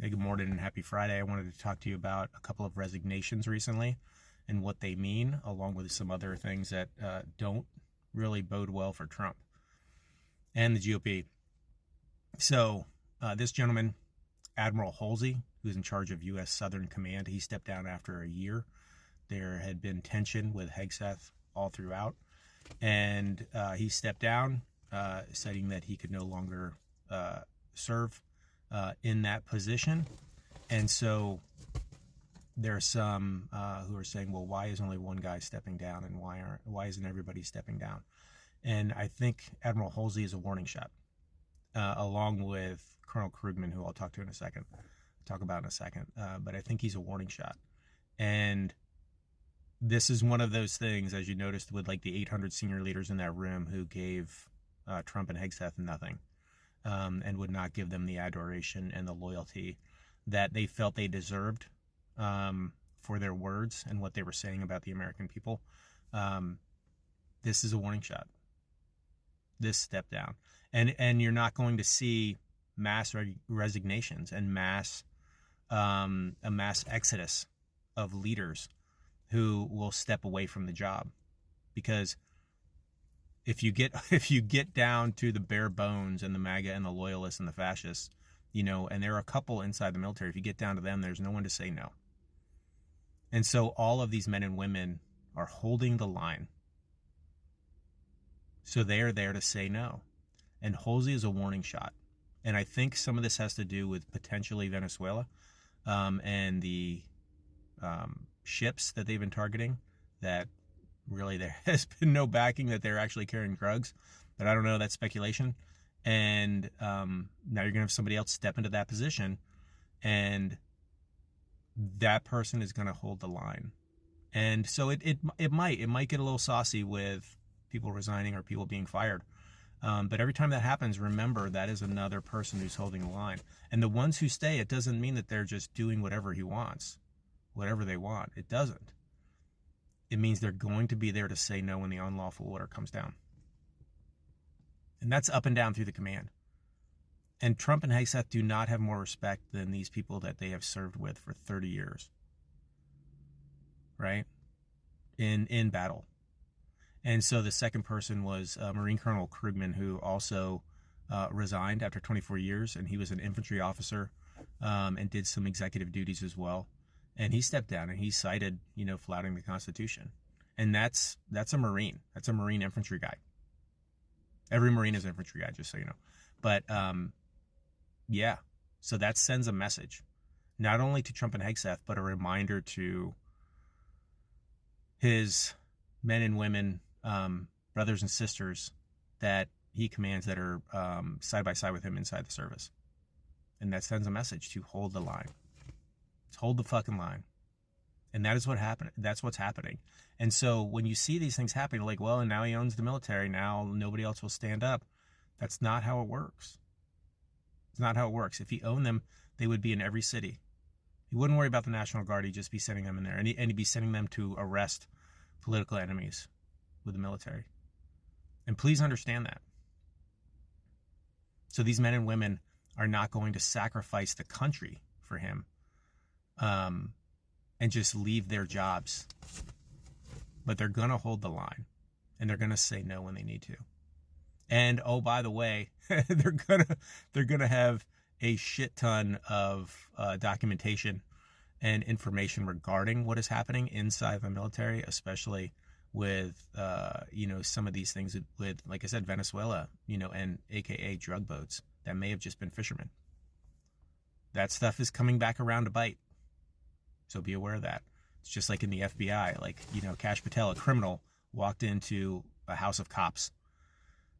Hey, good morning and happy Friday. I wanted to talk to you about a couple of resignations recently and what they mean, along with some other things that don't really bode well for Trump and the GOP. So, this gentleman, Admiral Holsey, who's in charge of U.S. Southern Command, he stepped down after a year. There had been tension with Hegseth all throughout, and he stepped down, citing that he could no longer serve in that position. And so there are some who are saying, well, why is only one guy stepping down, and why isn't everybody stepping down? And I think Admiral Holsey is a warning shot, along with Colonel Krugman, who I'll talk about in a second. But I think he's a warning shot. And this is one of those things, as you noticed, with like the 800 senior leaders in that room who gave Trump and Hegseth nothing, and would not give them the adoration and the loyalty that they felt they deserved for their words and what they were saying about the American people. This is a warning shot. This step down. And you're not going to see mass resignations and a mass exodus of leaders who will step away from the job. Because if you get down to the bare bones and the MAGA and the loyalists and the fascists, and there are a couple inside the military, if you get down to them, there's no one to say no. And so all of these men and women are holding the line. So they are there to say no. And Holsey is a warning shot. And I think some of this has to do with potentially Venezuela and the ships that they've been targeting, that really there has been no backing that they're actually carrying drugs. But I don't know, that's speculation. And now you're going to have somebody else step into that position, and that person is going to hold the line. And so it might get a little saucy with people resigning or people being fired. But every time that happens, remember, that is another person who's holding the line. And the ones who stay, it doesn't mean that they're just doing whatever he wants, whatever they want. It doesn't. It means they're going to be there to say no when the unlawful order comes down. And that's up and down through the command. And Trump and Hegseth do not have more respect than these people that they have served with for 30 years. Right? In battle. And so the second person was Marine Colonel Krugman, who also resigned after 24 years. And he was an infantry officer and did some executive duties as well. And he stepped down, and he cited, flouting the Constitution. And that's a Marine. That's a Marine infantry guy. Every Marine is an infantry guy, just so you know. But, yeah. So that sends a message, not only to Trump and Hegseth, but a reminder to his men and women, brothers and sisters that he commands that are side by side with him inside the service. And that sends a message to hold the line. Hold the fucking line. And that is what happened. That's what's happening. And so when you see these things happening, like, well, and now he owns the military, now nobody else will stand up. That's not how it works. It's not how it works. If he owned them, they would be in every city. He wouldn't worry about the National Guard. He'd just be sending them in there. And he'd be sending them to arrest political enemies with the military. And please understand that. So these men and women are not going to sacrifice the country for him. And just leave their jobs. But they're going to hold the line. And they're going to say no when they need to. And, oh, by the way, they're gonna have a shit ton of documentation and information regarding what is happening inside the military, especially with, some of these things with, like I said, Venezuela, and AKA drug boats that may have just been fishermen. That stuff is coming back around to bite. So be aware of that. It's just like in the FBI, Kash Patel, a criminal, walked into a house of cops.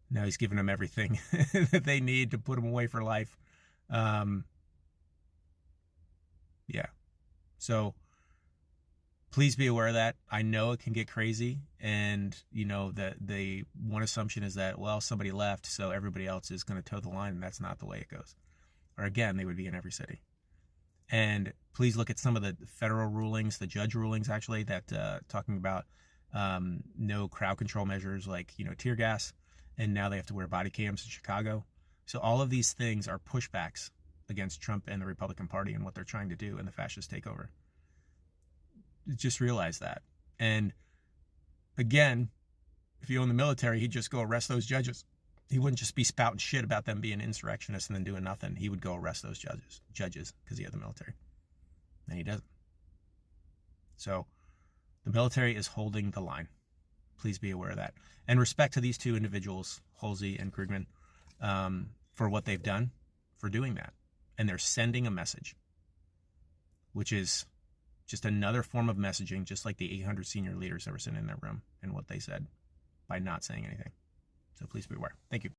Now he's giving them everything that they need to put them away for life. Yeah. So please be aware of that. I know it can get crazy. And, the one assumption is that, well, somebody left, so everybody else is going to toe the line. And that's not the way it goes. Or again, they would be in every city. And please look at some of the federal rulings, the judge rulings, actually, that talking about no crowd control measures like, tear gas. And now they have to wear body cams in Chicago. So all of these things are pushbacks against Trump and the Republican Party and what they're trying to do in the fascist takeover. Just realize that. And again, if you own the military, he'd just go arrest those judges. He wouldn't just be spouting shit about them being insurrectionists and then doing nothing. He would go arrest those judges because he had the military. And he doesn't. So the military is holding the line. Please be aware of that. And respect to these two individuals, Holsey and Krugman, for what they've done, for doing that. And they're sending a message, which is just another form of messaging, just like the 800 senior leaders that were sitting in their room and what they said by not saying anything. So please be aware. Thank you.